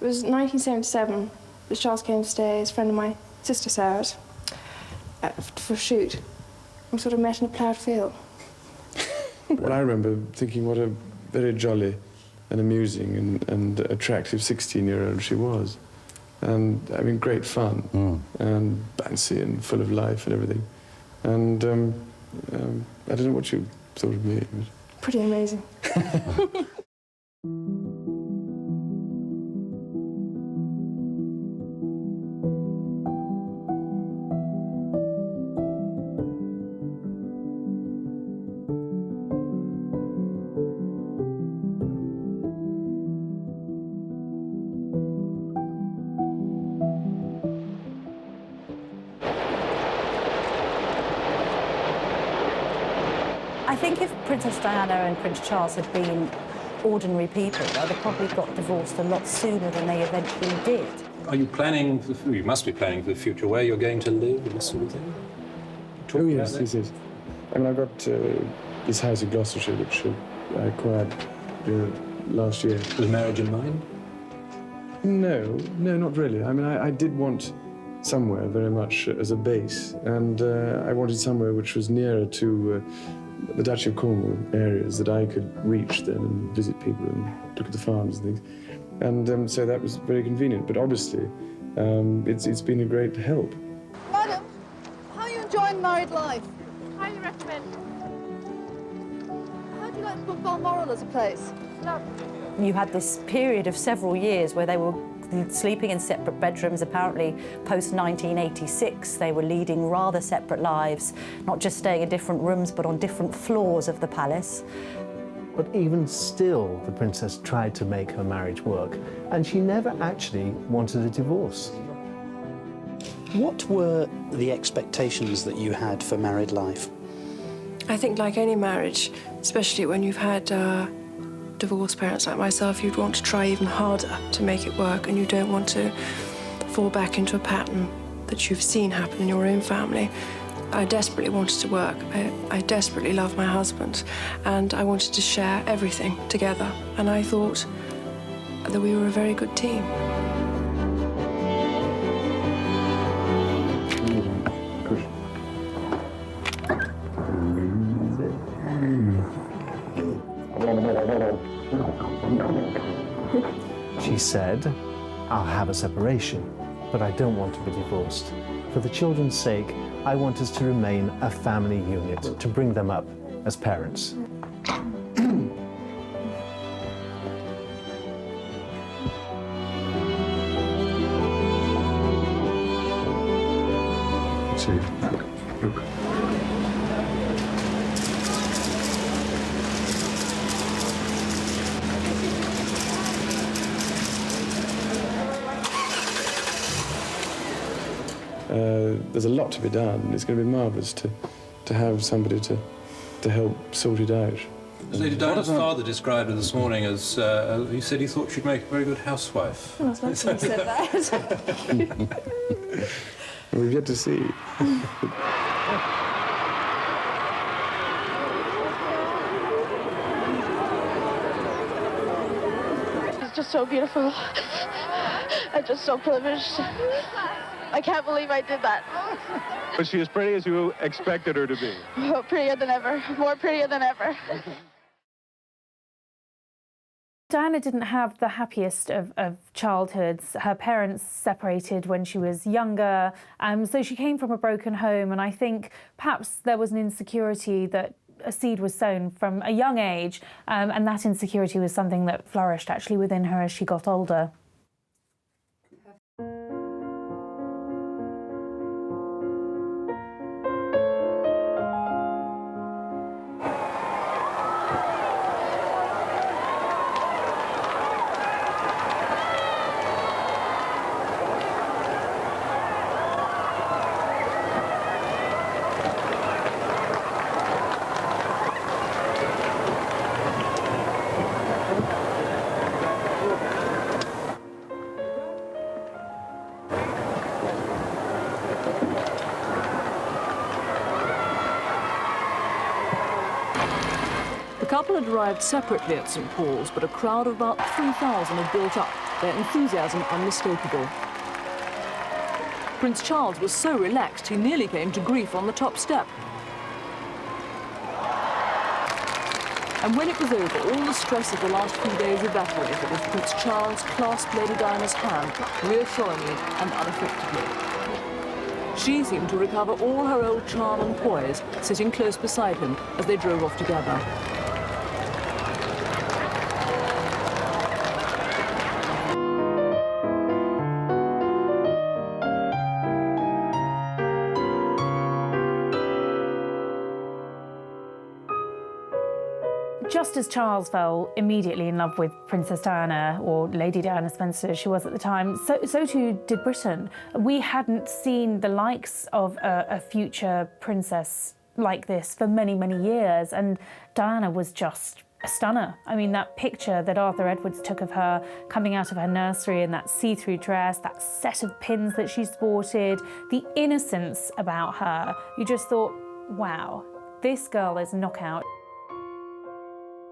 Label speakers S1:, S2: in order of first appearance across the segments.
S1: It was 1977. Charles came to stay as a friend of my sister Sarah's for a shoot. We sort of met in a ploughed field.
S2: Well, I remember thinking what a very jolly and amusing and attractive 16-year-old she was. And, I mean, great fun, and bouncy and full of life and everything. And I don't know what you thought of me. But...
S1: Pretty amazing.
S3: I think if Princess Diana and Prince Charles had been ordinary people, they'd have probably got divorced a lot sooner than they eventually did.
S4: Are you planning, you must be planning for the future, where you're going to live and this sort of thing?
S2: Oh, yes, yes. I mean, I've got this house in Gloucestershire, which I acquired last year.
S4: With marriage in mind?
S2: No, not really. I mean, I did want somewhere very much as a base, and I wanted somewhere which was nearer to the Duchy of Cornwall areas that I could reach then and visit people and look at the farms and things. And so that was very convenient. But obviously, it's been a great help.
S5: Madam, how are you enjoying married life?
S1: Highly recommend.
S5: How do you like Balmoral as a place?
S1: Lovely.
S3: You had this period of several years where they were sleeping in separate bedrooms. Apparently, post-1986, they were leading rather separate lives, not just staying in different rooms, but on different floors of the palace.
S6: But even still, the princess tried to make her marriage work, and she never actually wanted a divorce.
S7: What were the expectations that you had for married life?
S1: I think like any marriage, especially when you've had divorced parents like myself, you'd want to try even harder to make it work, and you don't want to fall back into a pattern that you've seen happen in your own family. I desperately wanted to work. I desperately loved my husband, and I wanted to share everything together. And I thought that we were a very good team.
S6: She said, I'll have a separation, but I don't want to be divorced. For the children's sake, I want us to remain a family unit, to bring them up as parents.
S2: There's a lot to be done. It's going to be marvellous to have somebody to help sort it out.
S4: Lady Diana's father described her this morning as, he said he thought she'd make a very good housewife.
S1: I was not sure you said that.
S2: We've yet to see.
S1: It's just so beautiful. I'm just so privileged. I can't believe I did that.
S8: Was she as pretty as you expected her to be?
S1: Oh, prettier than ever. More prettier than ever.
S9: Diana didn't have the happiest of childhoods. Her parents separated when she was younger, so she came from a broken home, and I think perhaps there was an insecurity that a seed was sown from a young age, and that insecurity was something that flourished actually within her as she got older.
S10: couple had arrived separately at St. Paul's, but a crowd of about 3,000 had built up, their enthusiasm unmistakable. Prince Charles was so relaxed he nearly came to grief on the top step. And when it was over, all the stress of the last few days evaporated as Prince Charles clasped Lady Diana's hand reassuringly and unaffectedly. She seemed to recover all her old charm and poise, sitting close beside him as they drove off together.
S9: Just as Charles fell immediately in love with Princess Diana, or Lady Diana Spencer as she was at the time, so too did Britain. We hadn't seen the likes of a future princess like this for many, many years, and Diana was just a stunner. I mean, that picture that Arthur Edwards took of her coming out of her nursery in that see-through dress, that set of pins that she sported, the innocence about her, you just thought, wow, this girl is knockout.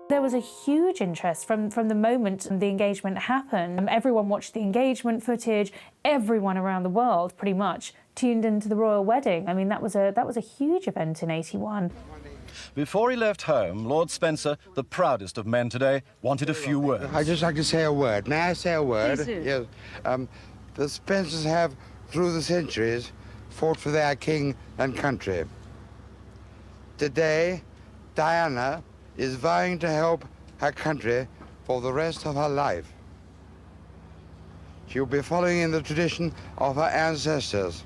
S9: There was a huge interest from the moment the engagement happened. Everyone watched the engagement footage. Everyone around the world, pretty much, tuned into the royal wedding. I mean, that was a huge event in '81.
S11: Before he left home, Lord Spencer, the proudest of men today, wanted a few words.
S12: I'd just like to say a word. May I say a word?
S10: Please do.
S12: Yes. The Spencers have, through the centuries, fought for their king and country. Today, Diana is vying to help her country for the rest of her life. She will be following in the tradition of her ancestors,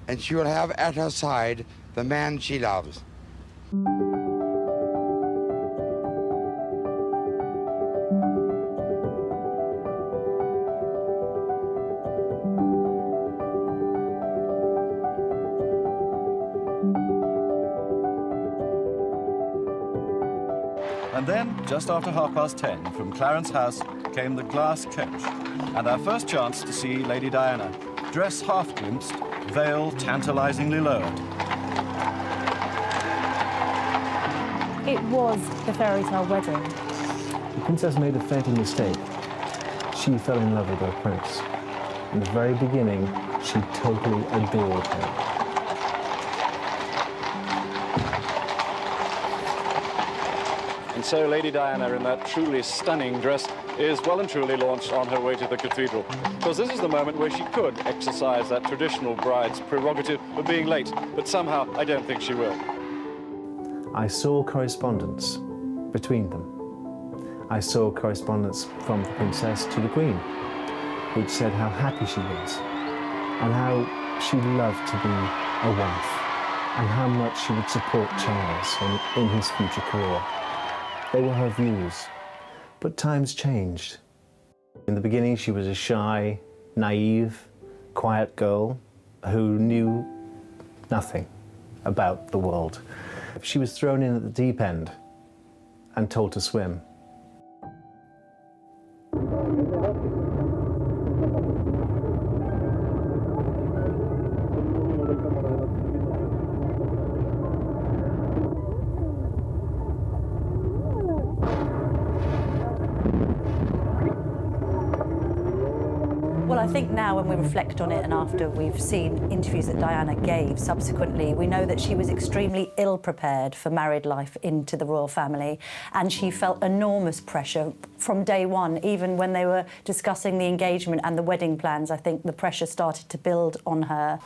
S12: and she will have at her side the man she loves.
S11: And then, just after 10:30, from Clarence House came the glass coach, and our first chance to see Lady Diana, dress half-glimpsed, veil tantalizingly lowered.
S9: It was the fairy tale wedding.
S6: The princess made a fatal mistake. She fell in love with her prince. In the very beginning, she totally adored him.
S13: And so Lady Diana, in that truly stunning dress, is well and truly launched on her way to the cathedral. Because this is the moment where she could exercise that traditional bride's prerogative of being late, but somehow I don't think she will.
S6: I saw correspondence between them. I saw correspondence from the princess to the queen, which said how happy she was, and how she loved to be a wife, and how much she would support Charles in his future career. They were her views, but times changed. In the beginning, she was a shy, naive, quiet girl who knew nothing about the world. She was thrown in at the deep end and told to swim.
S3: Well, I think now when we reflect on it and after we've seen interviews that Diana gave subsequently, we know that she was extremely ill-prepared for married life into the royal family, and she felt enormous pressure from day one. Even when they were discussing the engagement and the wedding plans, I think the pressure started to build on her.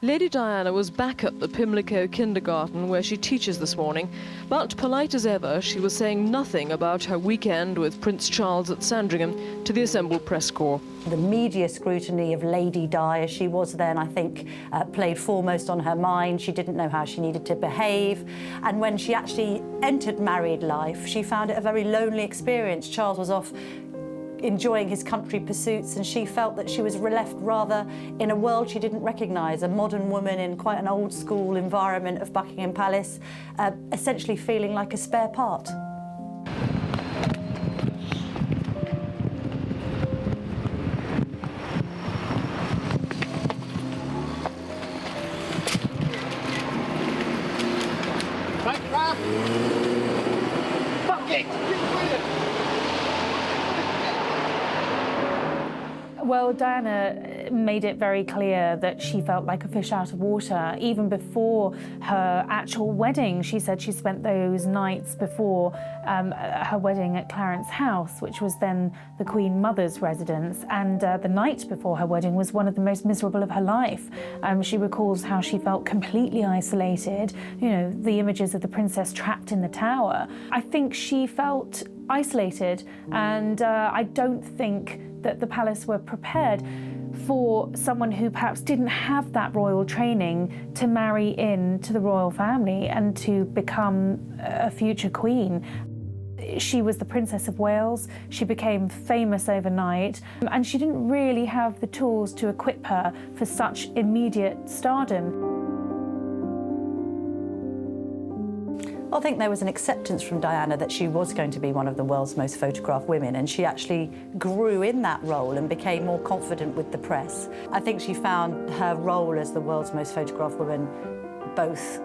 S10: Lady Diana was back at the Pimlico kindergarten where she teaches this morning, but polite as ever, she was saying nothing about her weekend with Prince Charles at Sandringham to the assembled press corps.
S3: The media scrutiny of Lady Di, as she was then, I think, played foremost on her mind. She didn't know how she needed to behave. And when she actually entered married life, she found it a very lonely experience. Charles was off enjoying his country pursuits, and she felt that she was left rather in a world she didn't recognise, a modern woman in quite an old school environment of Buckingham Palace, essentially feeling like a spare part.
S9: Well, Diana made it very clear that she felt like a fish out of water. Even before her actual wedding, she said she spent those nights before her wedding at Clarence House, which was then the Queen Mother's residence. And the night before her wedding was one of the most miserable of her life. She recalls how she felt completely isolated, you know, the images of the princess trapped in the tower. I think she felt isolated, and I don't think that the palace were prepared for someone who perhaps didn't have that royal training to marry into the royal family and to become a future queen. She was the Princess of Wales, she became famous overnight, and she didn't really have the tools to equip her for such immediate stardom.
S3: I think there was an acceptance from Diana that she was going to be one of the world's most photographed women, and she actually grew in that role and became more confident with the press. I think she found her role as the world's most photographed woman both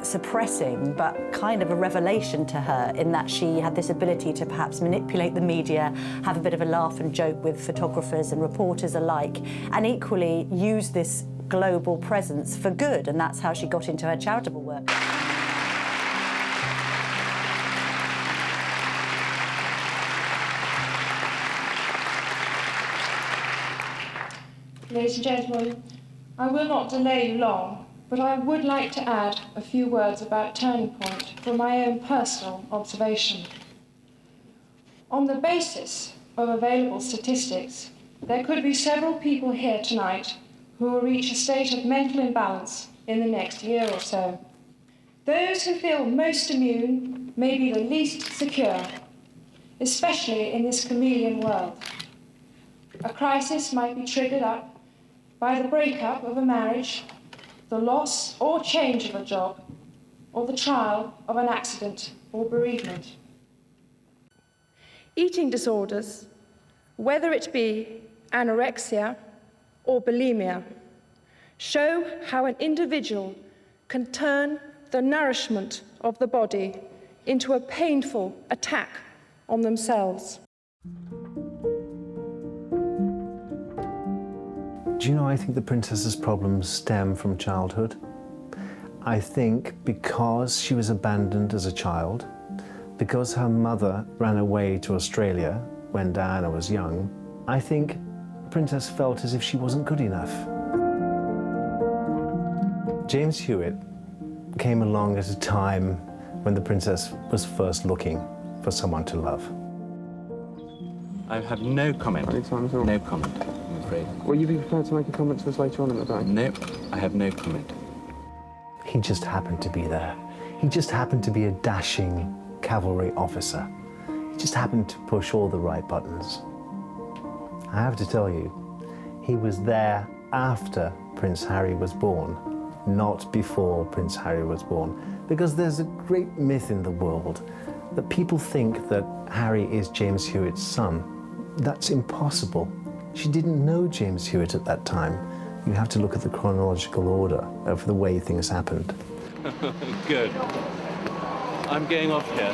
S3: suppressing but kind of a revelation to her, in that she had this ability to perhaps manipulate the media, have a bit of a laugh and joke with photographers and reporters alike, and equally use this global presence for good, and that's how she got into her charitable work.
S1: Ladies and gentlemen, I will not delay you long, but I would like to add a few words about Turning Point from my own personal observation. On the basis of available statistics, there could be several people here tonight who will reach a state of mental imbalance in the next year or so. Those who feel most immune may be the least secure, especially in this chameleon world. A crisis might be triggered up by the breakup of a marriage, the loss or change of a job, or the trial of an accident or bereavement. Eating disorders, whether it be anorexia or bulimia, show how an individual can turn the nourishment of the body into a painful attack on themselves.
S6: Do you know, I think the princess's problems stem from childhood. I think because she was abandoned as a child, because her mother ran away to Australia when Diana was young, I think the princess felt as if she wasn't good enough. James Hewitt came along at a time when the princess was first looking for someone to love.
S14: I have no comment. No comment, I'm afraid.
S2: Will you be prepared to make a comment to us later on in the day?
S14: No, I have no comment.
S6: He just happened to be there. He just happened to be a dashing cavalry officer. He just happened to push all the right buttons. I have to tell you, he was there after Prince Harry was born, not before Prince Harry was born, because there's a great myth in the world that people think that Harry is James Hewitt's son. That's impossible. She didn't know James Hewitt at that time. You have to look at the chronological order of the way things happened.
S14: Good. I'm going off here.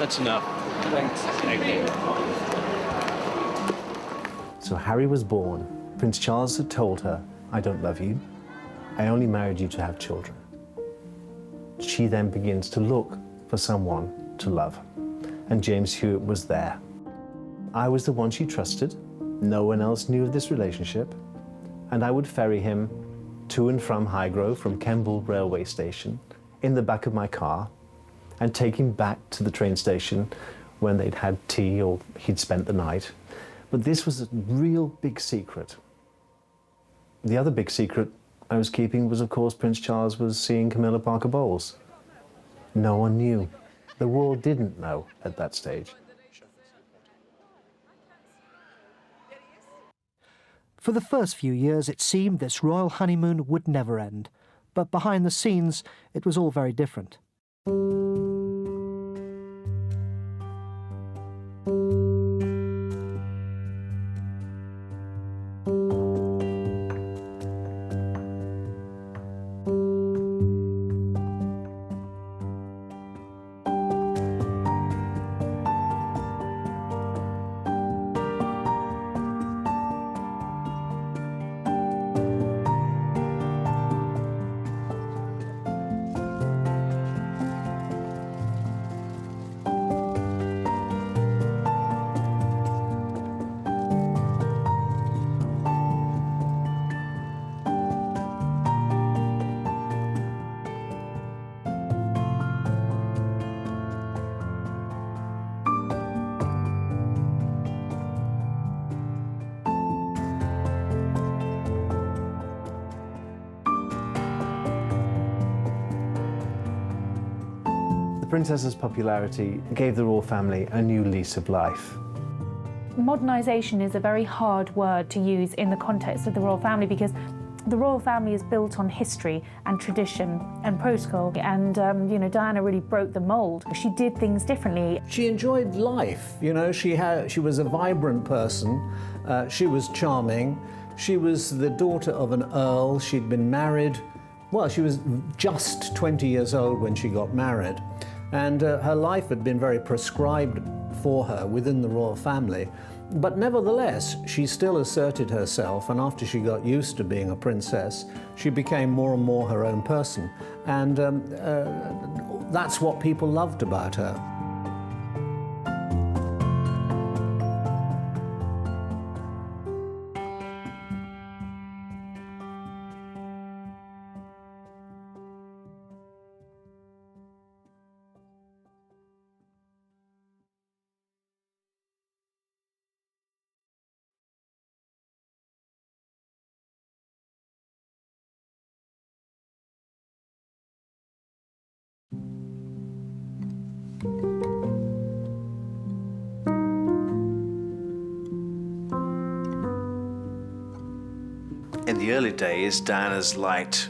S14: That's enough. Thanks. Okay.
S6: So Harry was born. Prince Charles had told her, "I don't love you. I only married you to have children." She then begins to look for someone to love. And James Hewitt was there. I was the one she trusted. No one else knew of this relationship. And I would ferry him to and from Highgrove, from Kemble railway station, in the back of my car, and take him back to the train station when they'd had tea or he'd spent the night. But this was a real big secret. The other big secret I was keeping was, of course, Prince Charles was seeing Camilla Parker Bowles. No one knew. The world didn't know at that stage.
S15: For the first few years, it seemed this royal honeymoon would never end. But behind the scenes, it was all very different.
S6: princess's popularity gave the royal family a new lease of life.
S9: Modernisation is a very hard word to use in the context of the royal family because the royal family is built on history and tradition and protocol, and you know, Diana really broke the mould. She did things differently.
S16: She enjoyed life, you know, she was a vibrant person, she was charming, she was the daughter of an earl, she'd been married, well, she was just 20 years old when she got married, and her life had been very prescribed for her within the royal family. But nevertheless, she still asserted herself, and after she got used to being a princess, she became more and more her own person. And that's what people loved about her.
S6: In the early days, Diana's light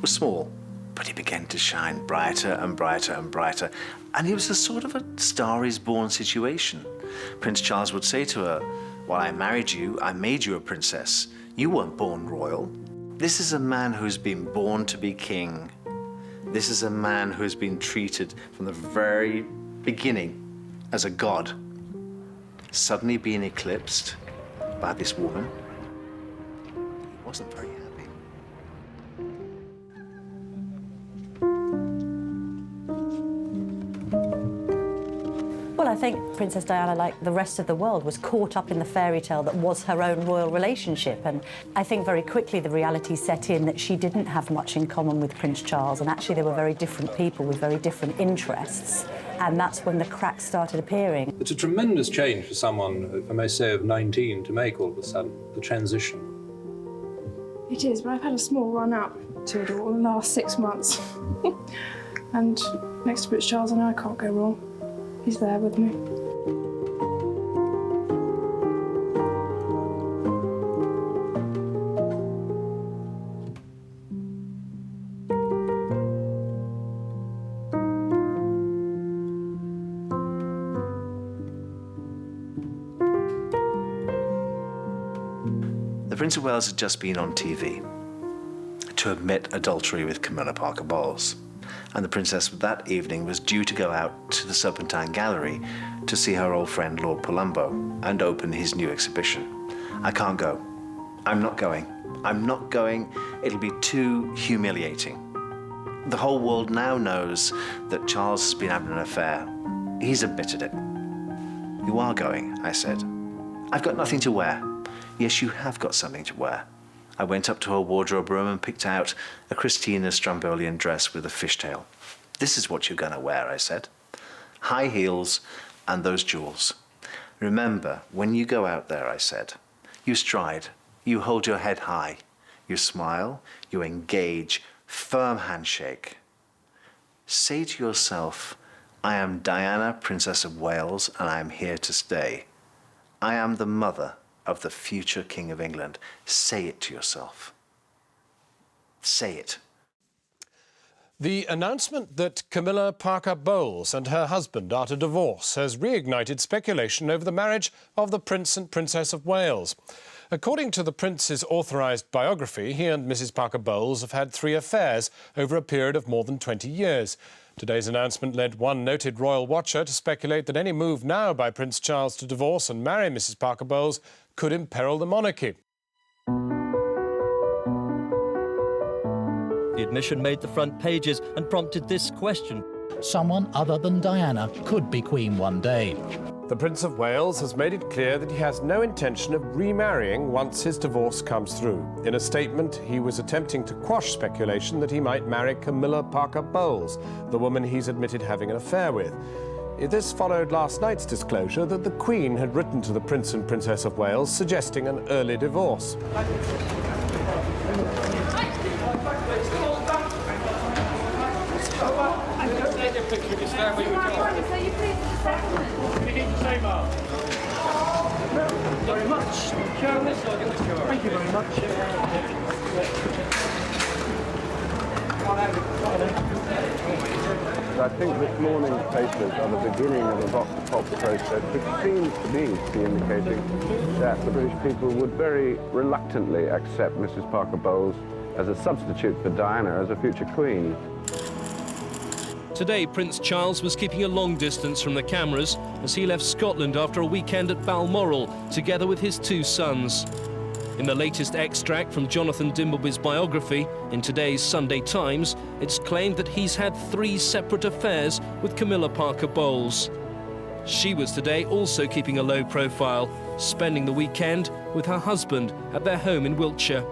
S6: was small, but he began to shine brighter and brighter and brighter. And it was a sort of a Star is Born situation. Prince Charles would say to her, "While I married you, I made you a princess. You weren't born royal." This is a man who's been born to be king. This is a man who has been treated from the very beginning as a god, suddenly being eclipsed by this woman. He wasn't very happy.
S3: Well, I think Princess Diana, like the rest of the world, was caught up in the fairy tale that was her own royal relationship. And I think very quickly the reality set in that she didn't have much in common with Prince Charles, and actually they were very different people with very different interests. And that's when the cracks started appearing.
S4: It's a tremendous change for someone, if I may say, of 19 to make all of a sudden, the transition.
S1: It is, but I've had a small run up to it all in the last 6 months. And next to Prince Charles, I know I can't go wrong. He's there with me.
S6: The Prince of Wales had just been on TV to admit adultery with Camilla Parker Bowles, and the princess that evening was due to go out to the Serpentine Gallery to see her old friend Lord Palumbo and open his new exhibition. "I can't go. I'm not going. I'm not going. It'll be too humiliating. The whole world now knows that Charles has been having an affair. He's admitted it." "You are going," I said. "I've got nothing to wear." "Yes, you have got something to wear." I went up to her wardrobe room and picked out a Christina Strombolian dress with a fishtail. "This is what you're going to wear," I said. "High heels and those jewels. Remember, when you go out there," I said, "you stride, you hold your head high, you smile, you engage, firm handshake. Say to yourself, I am Diana, Princess of Wales, and I am here to stay. I am the mother of the future King of England." Say it to yourself. Say it.
S17: The announcement that Camilla Parker Bowles and her husband are to divorce has reignited speculation over the marriage of the Prince and Princess of Wales. According to the Prince's authorised biography, he and Mrs. Parker Bowles have had 3 affairs over a period of more than 20 years. Today's announcement led one noted royal watcher to speculate that any move now by Prince Charles to divorce and marry Mrs. Parker Bowles could imperil the monarchy.
S18: The admission made the front pages and prompted this question. Someone other than Diana could be Queen one day.
S17: The Prince of Wales has made it clear that he has no intention of remarrying once his divorce comes through. In a statement, he was attempting to quash speculation that he might marry Camilla Parker Bowles, the woman he's admitted having an affair with. This followed last night's disclosure that the Queen had written to the Prince and Princess of Wales suggesting an early divorce.
S4: your picture. You stand where you were told. Anything to say, Mark? Very much. Thank you very much.
S8: I think this morning's papers are the beginning of a vox-pop process which seems to me to be indicating that the British people would very reluctantly accept Mrs. Parker Bowles as a substitute for Diana as a future queen.
S19: Today, Prince Charles was keeping a long distance from the cameras as he left Scotland after a weekend at Balmoral, together with his 2 sons. In the latest extract from Jonathan Dimbleby's biography in today's Sunday Times, it's claimed that he's had 3 separate affairs with Camilla Parker Bowles. She was today also keeping a low profile, spending the weekend with her husband at their home in Wiltshire.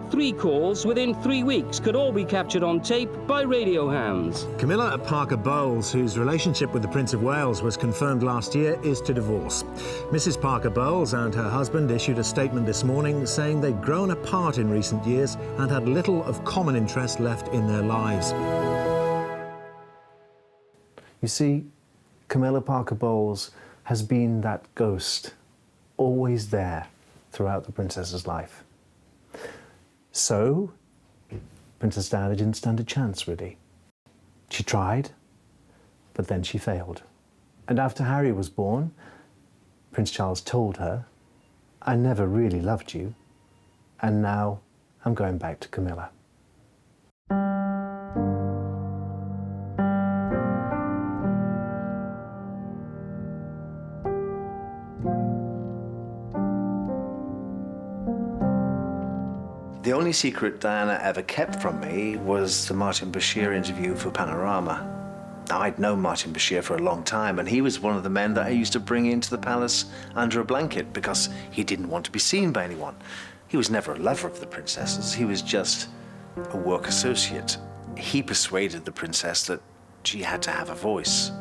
S20: 3 calls within 3 weeks could all be captured on tape by radio hands.
S21: Camilla Parker Bowles, whose relationship with the Prince of Wales was confirmed last year, is to divorce. Mrs. Parker Bowles and her husband issued a statement this morning saying they'd grown apart in recent years and had little of common interest left in their lives.
S6: You see, Camilla Parker Bowles has been that ghost, always there throughout the princess's life. So, Princess Diana didn't stand a chance, really. She tried, but then she failed. And after Harry was born, Prince Charles told her, "I never really loved you, and now I'm going back to Camilla."
S22: The only secret Diana ever kept from me was the Martin Bashir interview for Panorama. Now, I'd known Martin Bashir for a long time, and he was one of the men that I used to bring into the palace under a blanket because he didn't want to be seen by anyone. He was never a lover of the princesses. He was just a work associate. He persuaded the princess that she had to have a voice.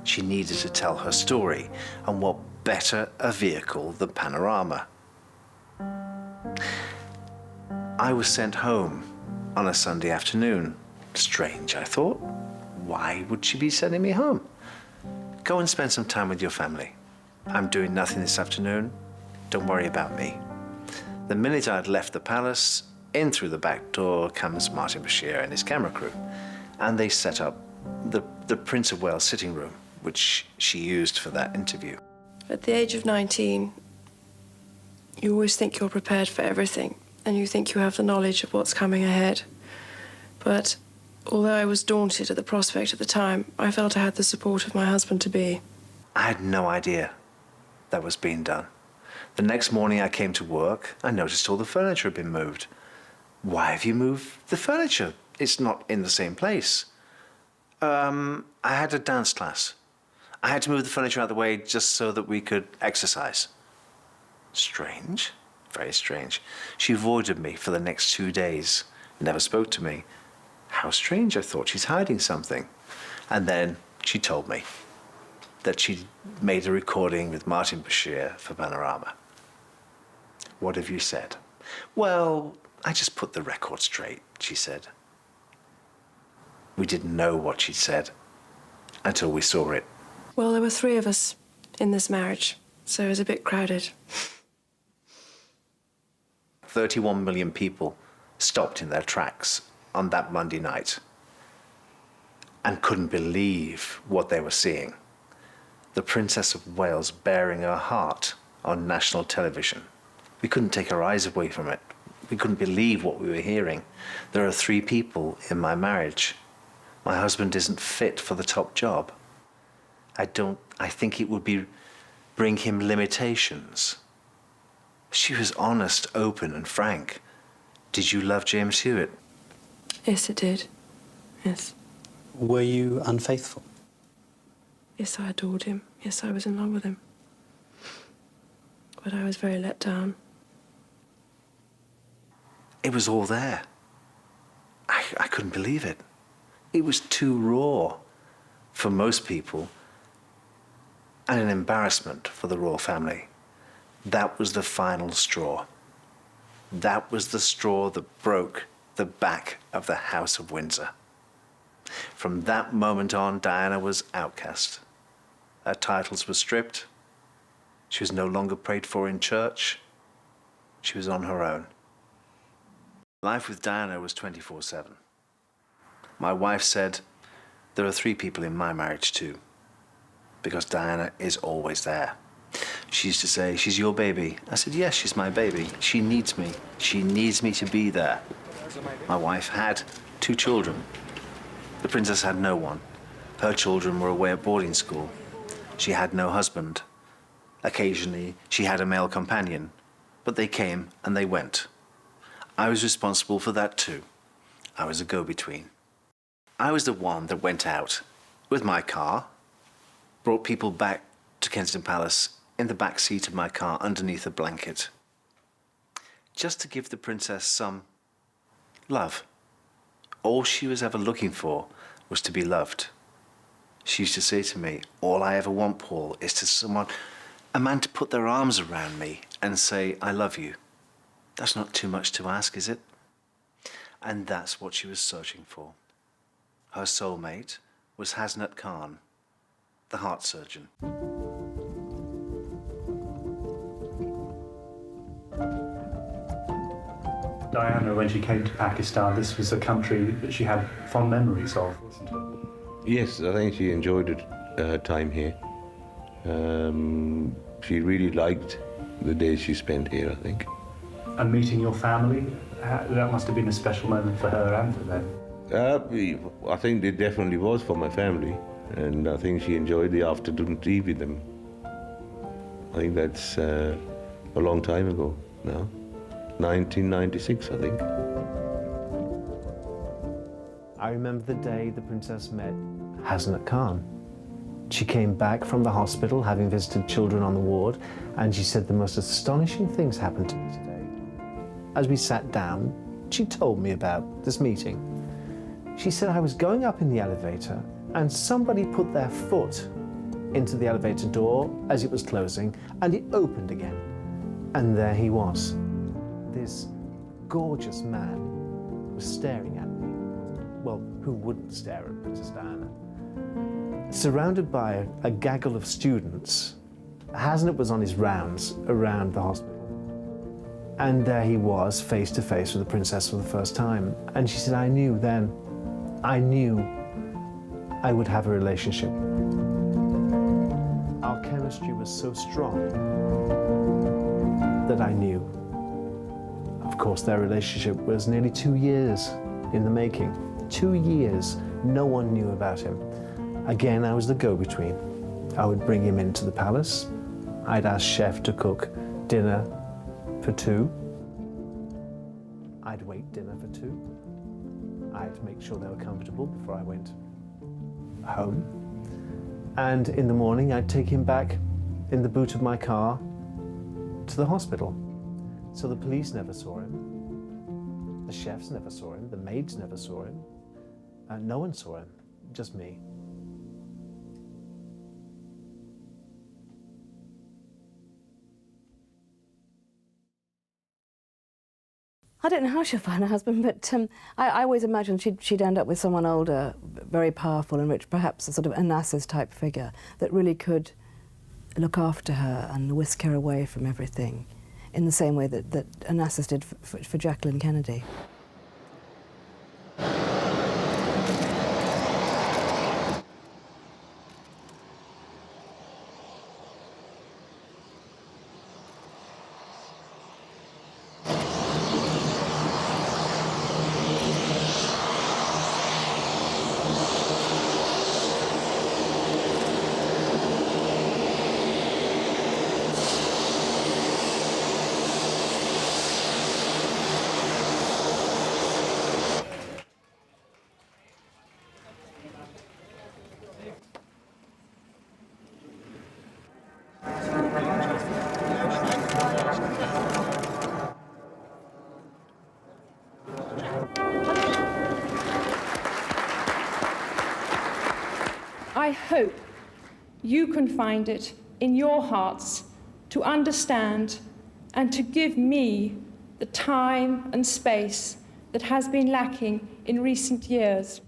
S22: She needed to tell her story, and what better a vehicle than Panorama? I was sent home on a Sunday afternoon. Strange, I thought. Why would she be sending me home? Go and spend some time with your family. I'm doing nothing this afternoon. Don't worry about me. The minute I'd left the palace, in through the back door comes Martin Bashir and his camera crew. And they set up the Prince of Wales sitting room, which she used for that interview.
S1: At the age of 19, you always think you're prepared for everything, and you think you have the knowledge of what's coming ahead. But although I was daunted at the prospect at the time, I felt I had the support of my husband-to-be.
S22: I had no idea that was being done. The next morning I came to work, I noticed all the furniture had been moved. Why have you moved the furniture? It's not in the same place. I had a dance class. I had to move the furniture out of the way just so that we could exercise. Strange. Very strange. She avoided me for the next 2 days, never spoke to me. How strange, I thought. She's hiding something. And then she told me that she'd made a recording with Martin Bashir for Panorama. What have you said? Well, I just put the record straight, she said. We didn't know what she'd said until we saw it.
S1: Well, there were 3 of us in this marriage, so it was a bit crowded.
S22: 31 million people stopped in their tracks on that Monday night and couldn't believe what they were seeing. The Princess of Wales bearing her heart on national television. We couldn't take our eyes away from it. We couldn't believe what we were hearing. There are 3 people in my marriage. My husband isn't fit for the top job. I think it would bring him limitations. She was honest, open, and frank. Did you love James Hewitt?
S1: Yes, it did. Yes.
S7: Were you unfaithful?
S1: Yes, I adored him. Yes, I was in love with him. But I was very let down.
S22: It was all there. I couldn't believe it. It was too raw for most people and an embarrassment for the royal family. That was the final straw. That was the straw that broke the back of the House of Windsor. From that moment on, Diana was outcast. Her titles were stripped. She was no longer prayed for in church. She was on her own. Life with Diana was 24/7. My wife said, there are 3 people in my marriage too, because Diana is always there. She used to say, she's your baby. I said, yes, she's my baby. She needs me. She needs me to be there. My wife had 2 children. The princess had no one. Her children were away at boarding school. She had no husband. Occasionally, she had a male companion, but they came and they went. I was responsible for that too. I was a go-between. I was the one that went out with my car, brought people back to Kensington Palace in the back seat of my car underneath a blanket, just to give the princess some love. All she was ever looking for was to be loved. She used to say to me, all I ever want, Paul, is a man to put their arms around me and say, I love you. That's not too much to ask, is it? And that's what she was searching for. Her soulmate was Hasnat Khan, the heart surgeon.
S5: Diana, when she came to Pakistan, this was a country that she had fond memories of, wasn't it?
S8: Yes, I think she enjoyed her time here. She really liked the days she spent here, I think.
S5: And meeting your family, that must have been a special moment for her and for them.
S8: I think it definitely was for my family, and I think she enjoyed the afternoon tea with them. I think that's a long time ago now. 1996, I think.
S6: I remember the day the princess met Hasnat Khan. She came back from the hospital, having visited children on the ward, and she said the most astonishing things happened to me today. As we sat down, she told me about this meeting. She said I was going up in the elevator and somebody put their foot into the elevator door as it was closing, and it opened again. And there he was. This gorgeous man was staring at me. Well, who wouldn't stare at Princess Diana? Surrounded by a gaggle of students, Hasnat was on his rounds around the hospital. And there he was, face to face with the princess for the first time. And she said, I knew then, I knew I would have a relationship. Our chemistry was so strong that I knew. Of course, their relationship was nearly 2 years in the making. 2 years, no one knew about him. Again, I was the go-between. I would bring him into the palace. I'd ask chef to cook dinner for 2. I'd wait dinner for 2. I'd make sure they were comfortable before I went home. And in the morning, I'd take him back in the boot of my car to the hospital. So the police never saw him. The chefs never saw him. The maids never saw him. No one saw him, just me.
S12: I don't know how she'll find a husband, but I always imagined she'd end up with someone older, very powerful and rich, perhaps a sort of Onassis type figure that really could look after her and whisk her away from everything in the same way that Onassis did for Jacqueline Kennedy.
S23: I hope you can find it in your hearts to understand and to give me the time and space that has been lacking in recent years.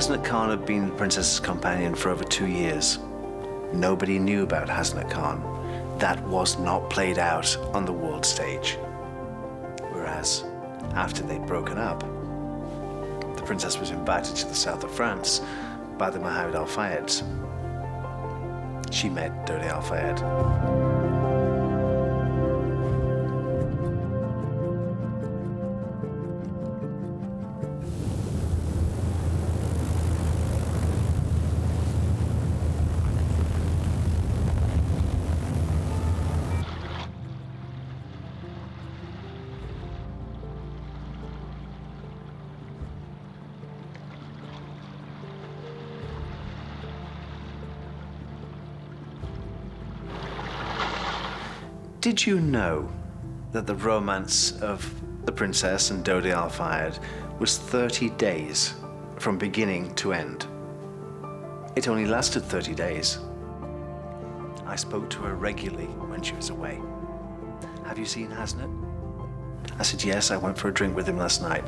S22: Hasnat Khan had been the princess's companion for over 2 years. Nobody knew about Hasnat Khan. That was not played out on the world stage. Whereas, after they'd broken up, the princess was invited to the south of France by the Mohammed Al Fayeds. She met Dodi Al Fayed. Did you know that the romance of the princess and Dodi Al Fayed was 30 days from beginning to end? It only lasted 30 days. I spoke to her regularly when she was away. Have you seen Hasnat? I said, yes, I went for a drink with him last night.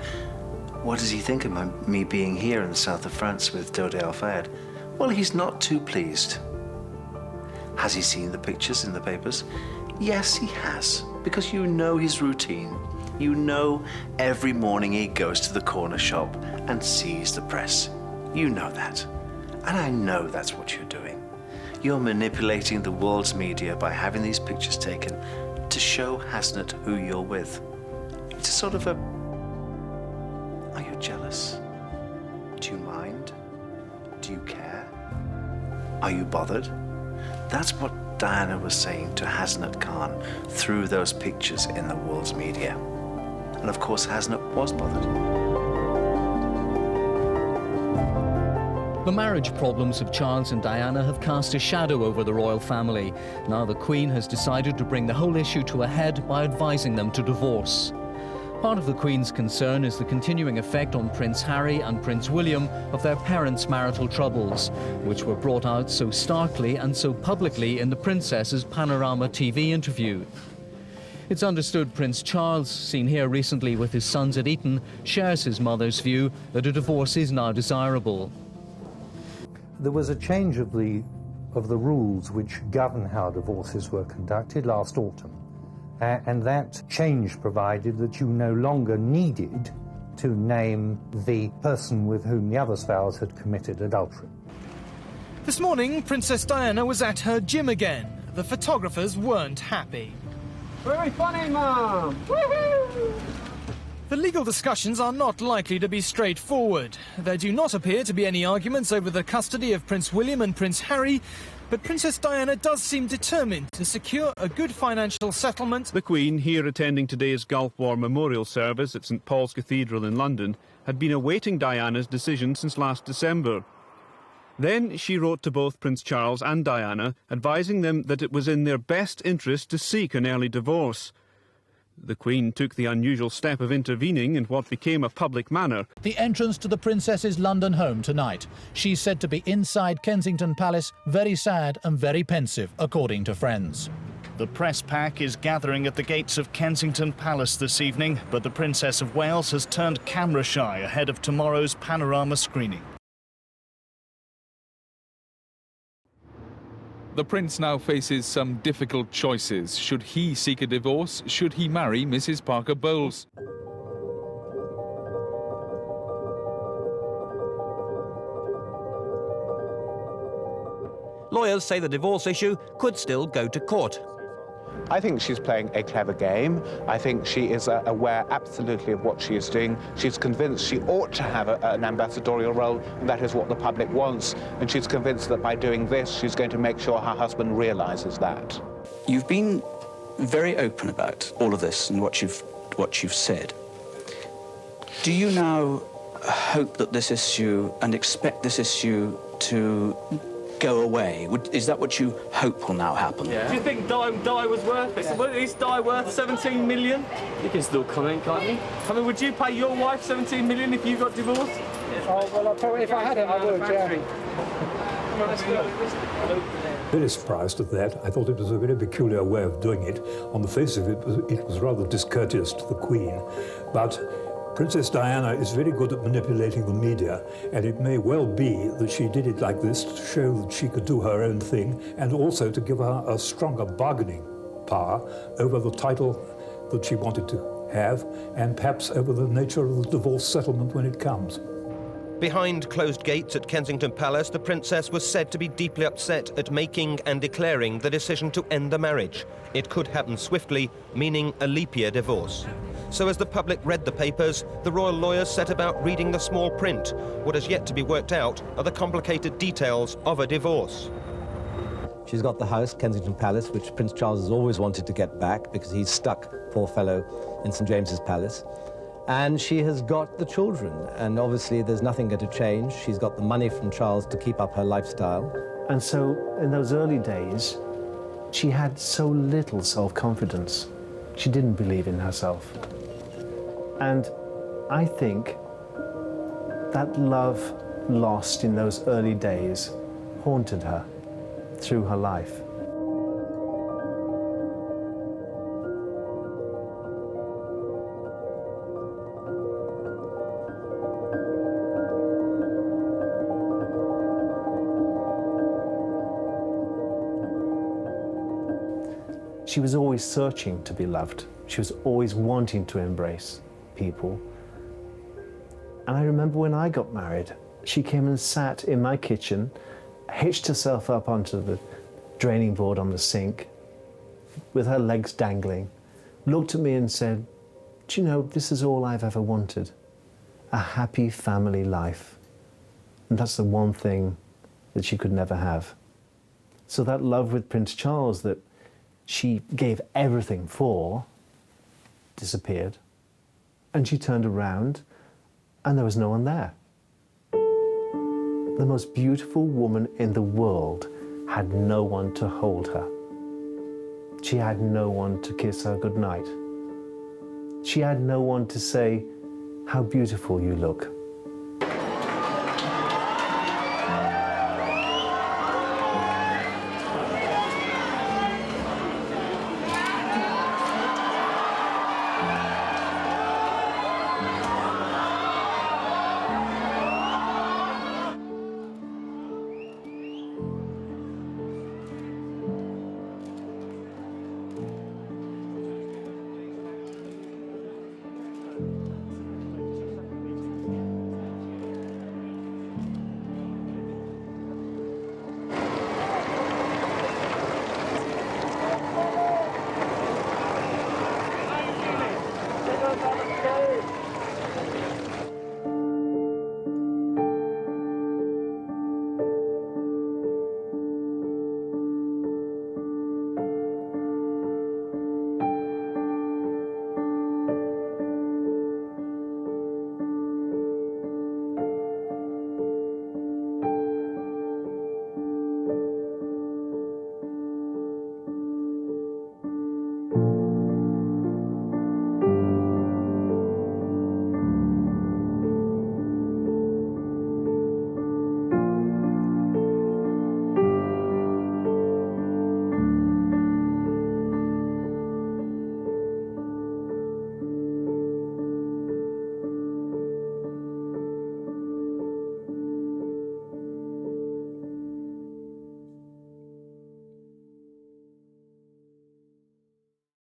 S22: What does he think of me being here in the south of France with Dodi Al Fayed? Well, he's not too pleased. Has he seen the pictures in the papers? Yes, he has, because you know his routine. You know every morning he goes to the corner shop and sees the press. You know that. And I know that's what you're doing. You're manipulating the world's media by having these pictures taken to show Hasnat who you're with. It's a sort of a... Are you jealous? Do you mind? Do you care? Are you bothered? That's what Diana was saying to Hasnat Khan through those pictures in the world's media. And of course, Hasnat was bothered.
S10: The marriage problems of Charles and Diana have cast a shadow over the royal family. Now the Queen has decided to bring the whole issue to a head by advising them to divorce. Part of the Queen's concern is the continuing effect on Prince Harry and Prince William of their parents' marital troubles, which were brought out so starkly and so publicly in the Princess's Panorama TV interview. It's understood Prince Charles, seen here recently with his sons at Eton, shares his mother's view that a divorce is now desirable.
S11: There was a change of the rules which govern how divorces were conducted last autumn. And that change provided that you no longer needed to name the person with whom the other spouse had committed adultery.
S13: This morning, Princess Diana was at her gym again. The photographers weren't happy.
S24: Very funny, Mom! Woo-hoo!
S13: The legal discussions are not likely to be straightforward. There do not appear to be any arguments over the custody of Prince William and Prince Harry, but Princess Diana does seem determined to secure a good financial settlement.
S25: The Queen, here attending today's Gulf War Memorial Service at St Paul's Cathedral in London, had been awaiting Diana's decision since last December. Then she wrote to both Prince Charles and Diana, advising them that it was in their best interest to seek an early divorce. The Queen took the unusual step of intervening in what became a public manner.
S18: The entrance to the Princess's London home tonight. She's said to be inside Kensington Palace, very sad and very pensive, according to friends.
S26: The press pack is gathering at the gates of Kensington Palace this evening, but the Princess of Wales has turned camera shy ahead of tomorrow's Panorama screening.
S2: The Prince now faces some difficult choices. Should he seek a divorce? Should he marry Mrs. Parker Bowles?
S3: Lawyers say the divorce issue could still go to court.
S8: I think she's playing a clever game. I think she is aware absolutely of what she is doing. She's convinced she ought to have an ambassadorial role, and that is what the public wants. And she's convinced that by doing this, she's going to make sure her husband realises that.
S9: You've been very open about all of this and what you've said. Do you now hope that this issue and expect this issue to go away? Is that what you hope will now happen?
S14: Yeah. Do you think Di was worth it? Yeah. Is Di worth 17 million? You can still comment, can't you? I mean, would you pay your wife 17 million if you got divorced?
S24: Oh, well, probably if I had it, I would, yeah.
S15: Very surprised at that. I thought it was a very peculiar way of doing it. On the face of it, it was rather discourteous to the Queen. But Princess Diana is very good at manipulating the media, and it may well be that she did it like this to show that she could do her own thing, and also to give her a stronger bargaining power over the title that she wanted to have, and perhaps over the nature of the divorce settlement when it comes.
S3: Behind closed gates at Kensington Palace, the princess was said to be deeply upset at making and declaring the decision to end the marriage. It could happen swiftly, meaning a leap year divorce. So as the public read the papers, the royal lawyers set about reading the small print. What has yet to be worked out are the complicated details of a divorce.
S16: She's got the house, Kensington Palace, which Prince Charles has always wanted to get back because he's stuck, poor fellow, in St. James's Palace. And she has got the children, and obviously there's nothing going to change. She's got the money from Charles to keep up her lifestyle.
S6: And so in those early days, she had so little self-confidence. She didn't believe in herself. And I think that love lost in those early days haunted her through her life. She was always searching to be loved. She was always wanting to embrace people. And I remember when I got married, she came and sat in my kitchen, hitched herself up onto the draining board on the sink with her legs dangling, looked at me and said, "Do you know, this is all I've ever wanted, a happy family life." And that's the one thing that she could never have. So that love with Prince Charles that she gave everything for disappeared. And she turned around and there was no one there. The most beautiful woman in the world had no one to hold her. She had no one to kiss her goodnight. She had no one to say, "How beautiful you look."